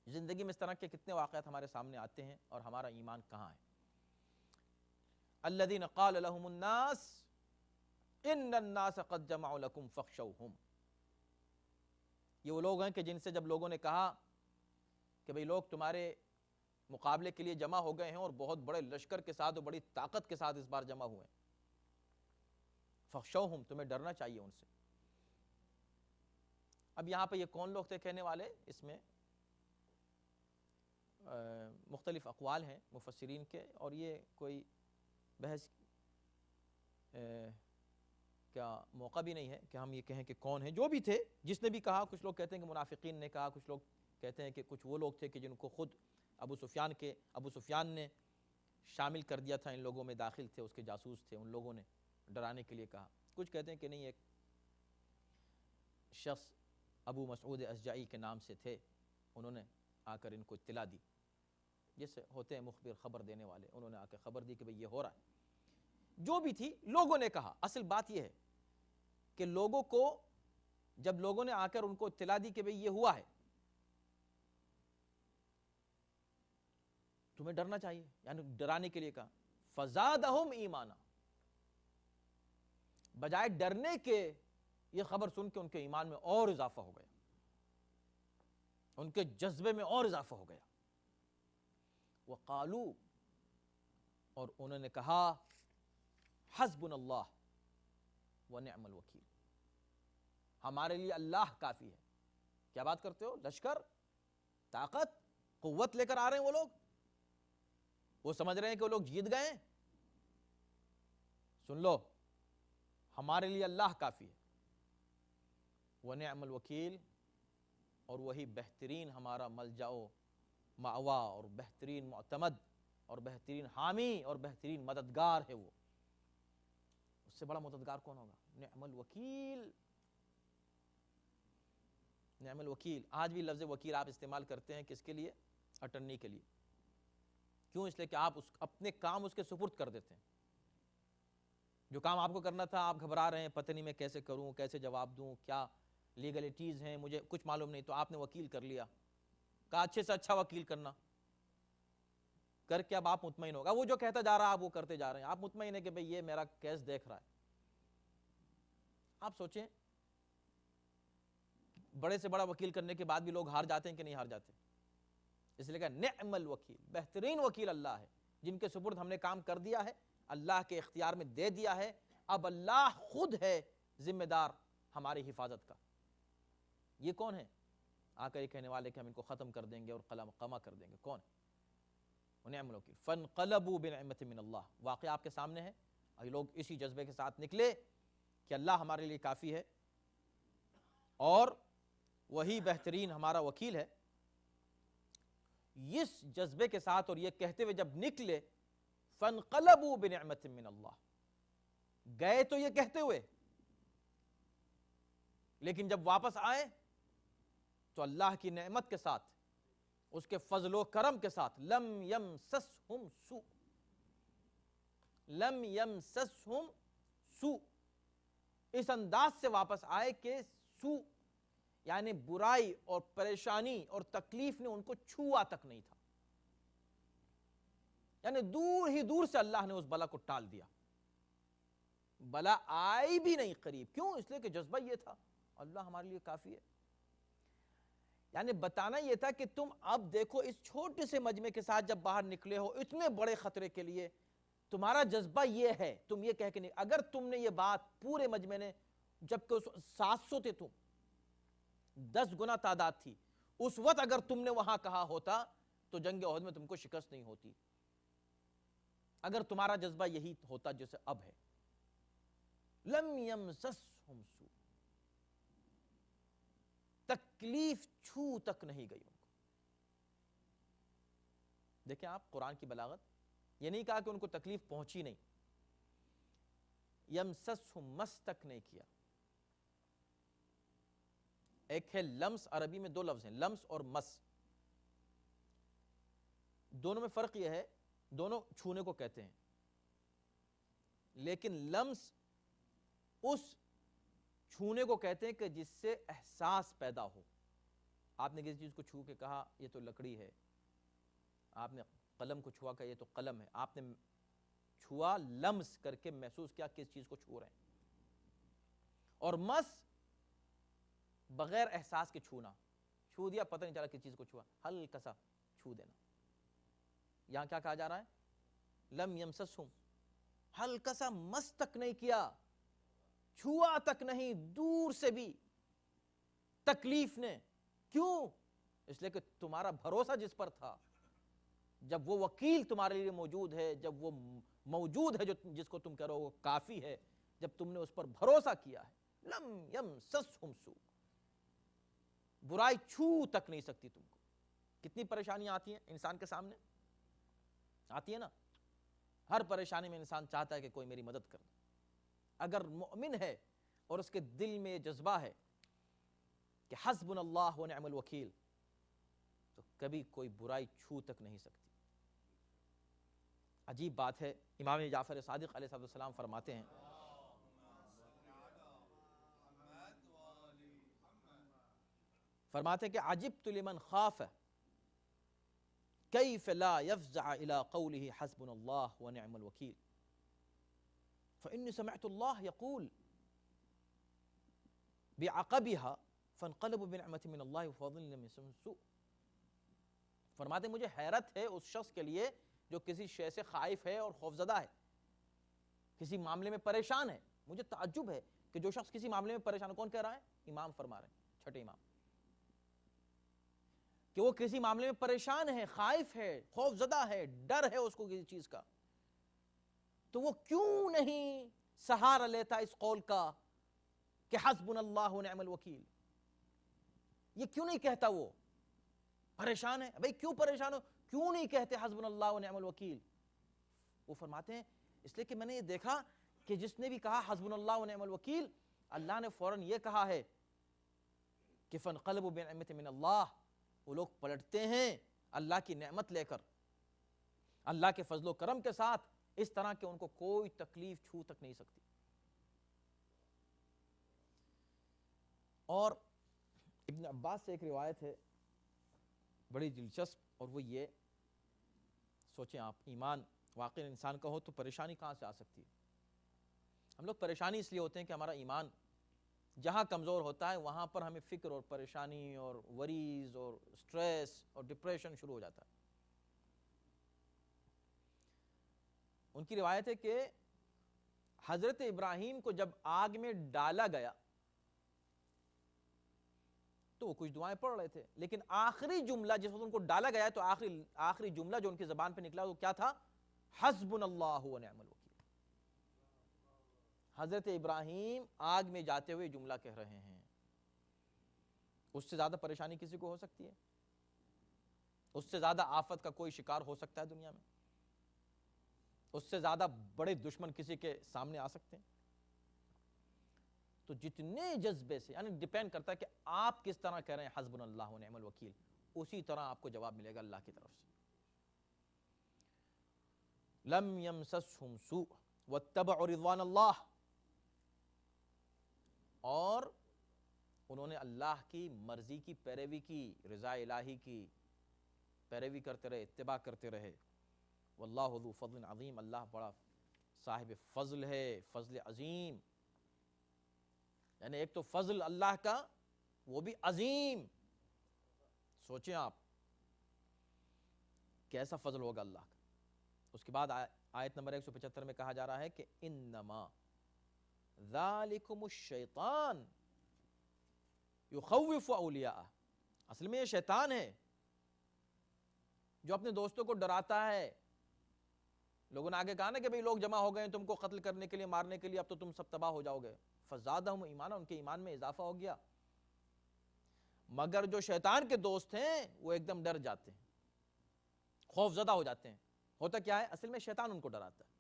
Speaker 1: زندگی میں اس طرح کے کتنے واقعات ہمارے سامنے آتے ہیں اور ہمارا ایمان کہاں ہے. الذین قال لهم الناس ان الناس قد جمعوا لكم فاخشوهم. یہ وہ لوگ ہیں کہ جن سے جب لوگوں نے کہا کہ بھئی لوگ تمہارے مقابلے کے لیے جمع ہو گئے ہیں اور بہت بڑے لشکر کے ساتھ اور بڑی طاقت کے ساتھ اس بار جمع ہوئے ہیں، فخشوہم، تمہیں ڈرنا چاہیے ان سے. اب یہاں پہ یہ کون لوگ تھے کہنے والے؟ اس میں مختلف اقوال ہیں مفسرین کے، اور یہ کوئی بحث کیا موقع بھی نہیں ہے کہ ہم یہ کہیں کہ کون ہیں. جو بھی تھے، جس نے بھی کہا، کچھ لوگ کہتے ہیں کہ منافقین نے کہا، کچھ لوگ کہتے ہیں کہ کچھ وہ لوگ تھے کہ جن کو خود ابو سفیان نے شامل کر دیا تھا، ان لوگوں میں داخل تھے، اس کے جاسوس تھے، ان لوگوں نے ڈرانے کے لیے کہا. کچھ کہتے ہیں کہ نہیں، ایک شخص ابو مسعود اشجعی کے نام سے تھے، انہوں نے آ کر ان کو اطلاع دی، جیسے ہوتے ہیں مخبر، خبر دینے والے، انہوں نے آ کے خبر دی کہ بھئی یہ ہو رہا ہے. جو بھی تھی، لوگوں نے کہا. اصل بات یہ ہے کہ لوگوں کو جب لوگوں نے آ کر ان کو اطلاع دی کہ بھئی یہ ہوا ہے، تمہیں ڈرنا چاہیے، یعنی ڈرانے کے لیے کہا. فزادہم ایمانا، بجائے ڈرنے کے یہ خبر سن کے ان کے ایمان میں اور اضافہ ہو گیا، ان کے جذبے میں اور اضافہ ہو گیا. وقالو، اور انہوں نے کہا، حسبنا اللہ ونعم الوکیل، ہمارے لیے اللہ کافی ہے. کیا بات کرتے ہو؟ لشکر، طاقت، قوت لے کر آ رہے ہیں وہ لوگ، وہ سمجھ رہے ہیں کہ وہ لوگ جیت گئے ہیں. سن لو، ہمارے لیے اللہ کافی ہے. ونعم الوکیل، اور وہی بہترین ہمارا ملجا و مأوا اور بہترین معتمد اور بہترین حامی اور بہترین مددگار ہے. وہ اس سے بڑا مددگار کون ہوگا؟ نعم الوکیل. نعم الوکیل. آج بھی لفظ وکیل آپ استعمال کرتے ہیں کس کے لیے؟ اٹرنی کے لیے. کیوں؟ اس لیے کہ آپ اپنے کام اس کے سپرد کر دیتے ہیں. جو کام آپ کو کرنا تھا آپ گھبرا رہے ہیں، پتہ نہیں میں کیسے کروں، کیسے جواب دوں، کیا لیگلٹیز ہیں، مجھے کچھ معلوم نہیں، تو آپ نے وکیل کر لیا. کہا اچھے سے اچھا وکیل کرنا، کر کے اب آپ مطمئن ہوگا. وہ جو کہتا جا رہا آپ وہ کرتے جا رہے ہیں، آپ مطمئن ہیں کہ بھئی یہ میرا کیس دیکھ رہا ہے. آپ سوچیں، بڑے سے بڑا وکیل کرنے کے بعد بھی لوگ ہار جاتے ہیں کہ نہیں ہار جاتے؟ اس لیے کہ نعم الوکیل، بہترین وکیل اللہ ہے، جن کے سپرد ہم نے کام کر دیا ہے، اللہ کے اختیار میں دے دیا ہے. اب اللہ خود ہے ذمہ دار ہماری حفاظت کا. یہ کون ہے آ کر یہ کہنے والے کہ ہم ان کو ختم کر دیں گے اور قلم قمع کر دیں گے؟ کون؟ ونعم الوکیل فانقلبوا بنعمت من اللہ. واقعہ آپ کے سامنے ہے، اور یہ لوگ اسی جذبے کے ساتھ نکلے کہ اللہ ہمارے لیے کافی ہے اور وہی بہترین ہمارا وکیل ہے. اس جذبے کے ساتھ اور یہ کہتے ہوئے جب نکلے فانقلبوا بنعمت من اللہ، گئے تو یہ کہتے ہوئے، لیکن جب واپس آئے تو اللہ کی نعمت کے ساتھ، اس کے فضل و کرم کے ساتھ، لم یمسسہم سوء، لم یمسسہم سوء، اس انداز سے واپس آئے کہ سوء یعنی برائی اور پریشانی اور تکلیف نے ان کو چھوا تک نہیں تھا، یعنی دور ہی دور سے اللہ نے اس بلا کو ٹال دیا، بلا آئی بھی نہیں قریب. کیوں؟ اس لیے کہ جذبہ یہ تھا اللہ ہمارے لیے کافی ہے. یعنی بتانا یہ تھا کہ تم اب دیکھو اس چھوٹے سے مجمع کے ساتھ جب باہر نکلے ہو اتنے بڑے خطرے کے لیے، تمہارا جذبہ یہ ہے، تم یہ کہہ کے نہیں، اگر تم نے یہ بات پورے مجمع نے، جبکہ 700 تھے تم، 10 گنا تعداد تھی، اس وقت اگر تم نے وہاں کہا ہوتا تو جنگ احد میں تم کو شکست نہیں ہوتی، اگر تمہارا جذبہ یہی ہوتا جیسے اب ہے. لم یمسسہم سوء، تکلیف چھو تک نہیں گئی ان کو. دیکھیں آپ قرآن کی بلاغت، یہ نہیں کہا کہ ان کو تکلیف پہنچی نہیں، یمسسہم مس تک نہیں کیا. ایک ہے لمس، عربی میں 2 لفظ ہیں، لمس اور مس. دونوں میں فرق یہ ہے، دونوں چھونے کو کہتے ہیں، لیکن لمس اس چھونے کو کہتے ہیں کہ جس سے احساس پیدا ہو. آپ نے کسی چیز کو چھو کے کہا یہ تو لکڑی ہے، آپ نے قلم کو چھوا کہ یہ تو قلم ہے، آپ نے چھوا لمس کر کے محسوس کیا کس چیز کو چھو رہے ہیں. اور مس بغیر احساس کے چھونا، چھو دیا پتہ نہیں چلا کس چیز کو چھوا، ہلکا سا چھو دینا. یہاں کیا کہا جا رہا ہے؟ لم یمسسہم، ہلکا سا مس تک نہیں کیا، چھوا تک نہیں، دور سے بھی تکلیف نے. کیوں؟ اس لیے کہ تمہارا بھروسہ جس پر تھا، جب وہ وکیل تمہارے لیے موجود ہے، جب وہ موجود ہے جس کو تم کہہ رہے ہو وہ کافی ہے، جب تم نے اس پر بھروسہ کیا ہے، لم یمسسہم سوء، برائی چھو تک نہیں سکتی تم کو. کتنی پریشانیاں آتی ہیں انسان کے سامنے، آتی ہے نا، ہر پریشانی میں انسان چاہتا ہے کہ کوئی میری مدد کر. اگر مؤمن ہے اور اس کے دل میں جذبہ ہے کہ حسبنا اللہ ونعم الوکیل، تو کبھی کوئی برائی چھو تک نہیں سکتی. عجیب بات ہے، امام جعفر صادق علیہ السلام فرماتے ہیں، کہ عجبت لمن خاف کیف لا یفزع الى قوله حسبنا اللہ ونعم الوکیل فإني سمعت اللہ یقول بعقبها فانقلبوا بنعمت من اللہ وفضل لم یمسسہم سوء. فرماتے مجھے حیرت ہے اس شخص کے لیے جو کسی شے سے خائف ہے اور خوفزدہ ہے، کسی معاملے میں پریشان ہے. مجھے تعجب ہے کہ جو شخص کسی معاملے میں پریشان ہے، کون کہہ رہا ہے؟ امام فرما رہے ہیں، چھٹے امام، کہ وہ کسی معاملے میں پریشان ہے، خائف ہے، خوفزدہ ہے، ڈر ہے اس کو کسی چیز کا، تو وہ کیوں نہیں سہارا لیتا اس قول کا کہ حسبنا اللہ ونعم الوکیل؟ یہ کیوں نہیں کہتا؟ وہ پریشان ہے، بھئی کیوں پریشان ہو، کیوں نہیں کہتے حسبنا اللہ ونعم الوکیل؟ وہ فرماتے ہیں اس لیے کہ میں نے یہ دیکھا کہ جس نے بھی کہا حسبنا اللہ ونعم الوکیل، اللہ نے فوراً یہ کہا ہے کہ فانقلبوا بنعمت من اللہ، وہ لوگ پلٹتے ہیں اللہ کی نعمت لے کر، اللہ کے فضل و کرم کے ساتھ، اس طرح کہ ان کو کوئی تکلیف چھو تک نہیں سکتی. اور ابن عباس سے ایک روایت ہے بڑی دلچسپ، اور وہ یہ، سوچیں آپ، ایمان واقعی انسان کا ہو تو پریشانی کہاں سے آ سکتی ہے؟ ہم لوگ پریشانی اس لیے ہوتے ہیں کہ ہمارا ایمان جہاں کمزور ہوتا ہے وہاں پر ہمیں فکر اور پریشانی اور وریز اور سٹریس اور ڈپریشن شروع ہو جاتا ہے. ان کی روایت ہے کہ حضرت ابراہیم کو جب آگ میں ڈالا گیا تو وہ کچھ دعائیں پڑھ رہے تھے، لیکن آخری جملہ جس وقت ان کو ڈالا گیا ہے تو آخری جملہ جو ان کی زبان پہ نکلا وہ کیا تھا؟ حسبنا اللہ و نعم الوکیل۔ حضرت ابراہیم آگ میں جاتے ہوئے جملہ کہہ رہے ہیں، اس سے زیادہ پریشانی کسی کو ہو سکتی ہے؟ اس سے زیادہ آفت کا کوئی شکار ہو سکتا ہے دنیا میں؟ اس سے زیادہ بڑے دشمن کسی کے سامنے آ سکتے ہیں؟ تو جتنے جذبے سے، یعنی ڈیپینڈ کرتا ہے کہ آپ کس طرح کہہ رہے ہیں حسبنا اللہ و نعم الوکیل، اسی طرح آپ کو جواب ملے گا اللہ کی طرف سے۔ لم یمسسہم سوء واتبعوا رضوان اللہ، اور انہوں نے اللہ کی مرضی کی پیروی کی، رضا الہی کی پیروی کرتے رہے، اتباع کرتے رہے۔ واللہ ذو فضل عظیم، اللہ بڑا صاحب فضل ہے، فضل عظیم، یعنی ایک تو فضل اللہ کا، وہ بھی عظیم۔ سوچیں آپ کیسا فضل ہوگا اللہ کا۔ اس کے بعد آیت نمبر 175 میں کہا جا رہا ہے کہ انما ذالکم الشیطان یخوف اولیاءہ، اصل میں یہ شیطان ہے جو اپنے دوستوں کو ڈراتا ہے۔ لوگوں نے آگے کہا نا کہ بھئی لوگ جمع ہو گئے تم کو قتل کرنے کے لیے، مارنے کے لیے، اب تو تم سب تباہ ہو جاؤ گے۔ فزادہم ایمانا، ان کے ایمان میں اضافہ ہو گیا، مگر جو شیطان کے دوست ہیں وہ ایک دم ڈر جاتے ہیں، خوف زدہ ہو جاتے ہیں۔ ہوتا کیا ہے؟ اصل میں شیطان ان کو ڈراتا ہے۔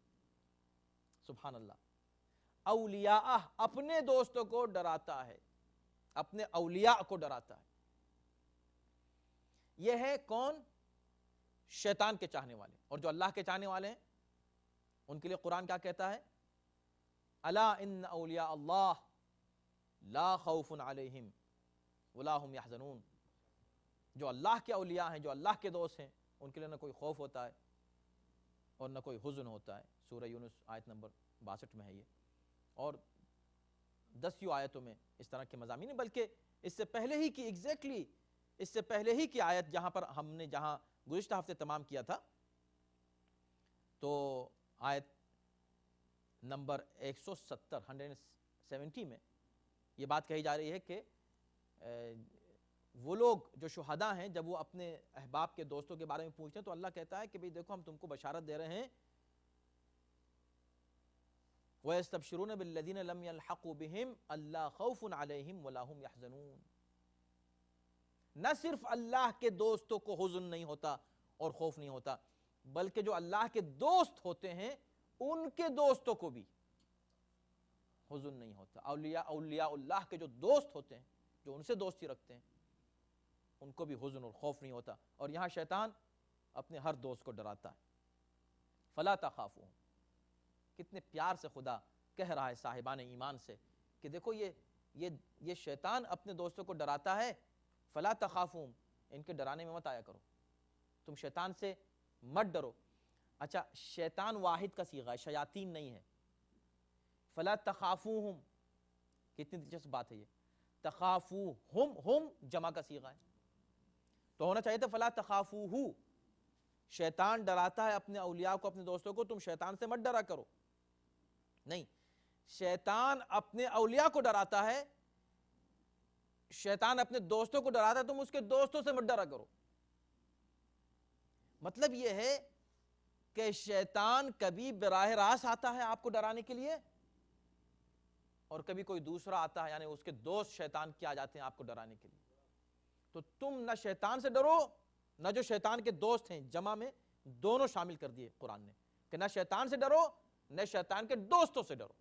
Speaker 1: سبحان اللہ، اولیاء، اپنے دوستوں کو ڈراتا ہے، اپنے اولیاء کو ڈراتا ہے۔ یہ ہے کون؟ شیطان کے چاہنے والے۔ اور جو اللہ کے چاہنے والے ہیں ان کے لیے قرآن کیا کہتا ہے؟ الا ان اولیاء اللہ لا خوف علیہم ولا هم يحزنون، جو اللہ کے اولیاء ہیں، جو اللہ کے دوست ہیں، ان کے لیے نہ کوئی خوف ہوتا ہے اور نہ کوئی حزن ہوتا ہے۔ سورہ یونس آیت نمبر 62 میں ہے یہ، اور 10 آیتوں میں اس طرح کے مضامین ہیں، بلکہ اس سے پہلے ہی کی ایگزیکٹلی اس سے پہلے ہی کی آیت جہاں پر ہم نے جہاں گزشتہ ہفتے تمام کیا تھا، تو آیت نمبر 170 میں یہ بات کہی جا رہی ہے کہ وہ لوگ جو شہداء ہیں جب وہ اپنے احباب کے دوستوں کے بارے میں پوچھتے ہیں تو اللہ کہتا ہے کہ بھئی دیکھو ہم تم کو بشارت دے رہے ہیں، وَيَسْتَبْشِرُونَ بِالَّذِينَ لَمْ يَلْحَقُوا بِهِمْ أَلَّا خَوْفٌ عَلَيْهِمْ وَلَا هُمْ يَحْزَنُونَ۔ نہ صرف اللہ کے دوستوں کو حزن نہیں ہوتا اور خوف نہیں ہوتا، بلکہ جو اللہ کے دوست ہوتے ہیں ان کے دوستوں کو بھی حزن نہیں ہوتا۔ اولیاء اللہ کے جو دوست ہوتے ہیں، جو ان سے دوستی رکھتے ہیں، ان کو بھی حزن اور خوف نہیں ہوتا۔ اور یہاں شیطان اپنے ہر دوست کو ڈراتا ہے۔ فلا تخافوا، کتنے پیار سے خدا کہہ رہا ہے صاحبان ایمان سے کہ دیکھو یہ شیطان اپنے دوستوں کو ڈراتا ہے، فلا تخافوا، ان کے ڈرانے میں مت آیا کرو، تم شیطان سے مت ڈرو۔ اچھا، شیطان واحد کا صیغہ ہے، شیاطین نہیں ہے۔ فلا تخافوہم، کتنی دلچسپ بات ہے یہ، تخافوہم، ہم جمع کا صیغہ ہے، تو ہونا چاہیے تھا فلا تخافوہو۔ شیطان ڈراتا ہے اپنے اولیاء کو، اپنے دوستوں کو، تم شیطان سے مت ڈرا کرو۔ نہیں، شیطان اپنے اولیاء کو ڈراتا ہے، شیطان اپنے دوستوں کو ڈراتا ہے، تم اس کے دوستوں سے مت ڈرا کرو۔ مطلب یہ ہے کہ شیطان کبھی براہ راست آتا ہے آپ کو ڈرانے کے لیے، اور کبھی کوئی دوسرا آتا ہے، یعنی اس کے دوست شیطان کیا جاتے ہیں آپ کو ڈرانے کے لیے۔ تو تم نہ شیطان سے ڈرو، نہ جو شیطان کے دوست ہیں، جمع میں دونوں شامل کر دیے قرآن نے، کہ نہ شیطان سے ڈرو نہ شیطان کے دوستوں سے ڈرو۔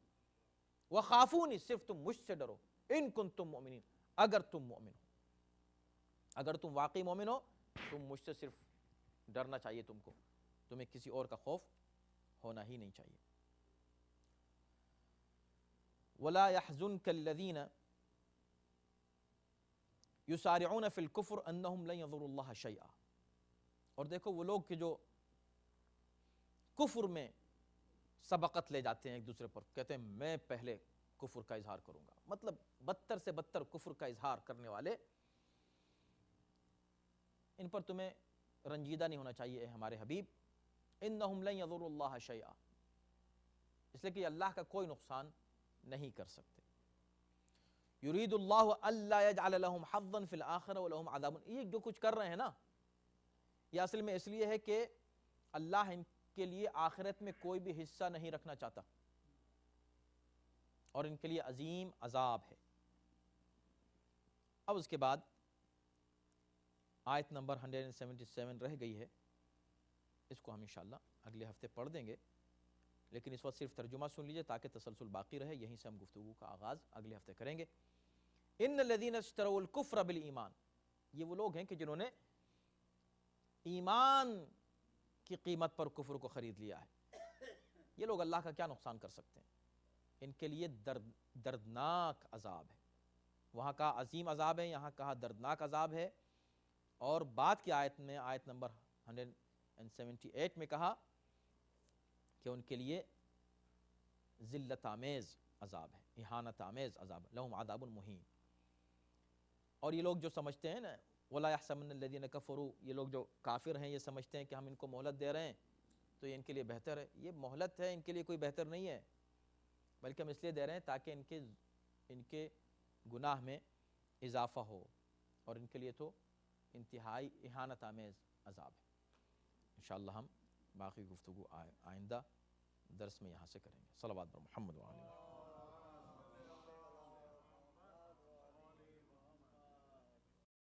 Speaker 1: وَخَافُونِ، صرف تم مجھ سے ڈرو، ان کنتم مؤمنین، اگر تم مومن ہو، اگر تم واقعی مومن ہو، تم مجھ سے صرف ڈرنا چاہیے تم کو، تمہیں کسی اور کا خوف ہونا ہی نہیں چاہیے۔ وَلَا يَحْزُنْكَ الَّذِينَ يُسَارِعُونَ فِي الْكُفْرِ أَنَّهُمْ لَن يَضُرُّوا اللَّهَ شَيْئًا۔ اور دیکھو وہ لوگ کہ جو کفر میں سبقت لے جاتے ہیں ایک دوسرے پر، کہتے ہیں میں پہلے کفر کا اظہار کروں گا، مطلب بدتر سے بدتر کفر کا اظہار کرنے والے، ان پر تمہیں رنجیدہ نہیں ہونا چاہیے اے ہمارے حبیب۔ انہم لن یضروا اللہ شیئا، اس لیے کہ اللہ کا کوئی نقصان نہیں کر سکتے۔ یرید اللہ الا یجعل لهم حظا فی الآخرہ ولہم عذاب، یہ جو کچھ کر رہے ہیں نا، یہ اصل میں اس لیے ہے کہ اللہ ان کے لیے آخرت میں کوئی بھی حصہ نہیں رکھنا چاہتا، اور ان کے لیے عظیم عذاب ہے۔ اب اس کے بعد آیت نمبر 177 رہ گئی ہے، اس کو ہم انشاءاللہ اگلے ہفتے پڑھ دیں گے، لیکن اس وقت صرف ترجمہ سن لیجئے تاکہ تسلسل باقی رہے۔ یہیں سے ہم گفتگو کا آغاز اگلے ہفتے کریں گے۔ ان الذین اشتروا الکفر بالایمان، یہ وہ لوگ ہیں کہ جنہوں نے ایمان کی قیمت پر کفر کو خرید لیا ہے۔ یہ لوگ اللہ کا کیا نقصان کر سکتے ہیں؟ ان کے لیے دردناک عذاب ہے، وہاں کا عظیم عذاب ہے، یہاں کہا دردناک عذاب ہے، اور بعد کی آیت میں آیت نمبر 178 میں کہا کہ ان کے لیے ذلت آمیز عذاب ہے، اہانت آمیز عذاب ہے، لہم عذاب مہین۔ اور یہ لوگ جو سمجھتے ہیں نا وَلَا يَحْسَبَنَّ الَّذِينَ كَفَرُوا، یہ لوگ جو کافر ہیں یہ سمجھتے ہیں کہ ہم ان کو مہلت دے رہے ہیں تو یہ ان کے لیے بہتر ہے، یہ مہلت ہے ان کے لیے کوئی بہتر نہیں ہے، بلکہ ہم اس لیے دے رہے ہیں تاکہ ان کے گناہ میں اضافہ ہو، اور ان کے لیے تو انتہائی اہانت آمیز عذاب ہے۔ انشاءاللہ ہم باقی گفتگو آئندہ درس میں یہاں سے کریں گے۔ صلوات بر محمد وعلیہ وسلم۔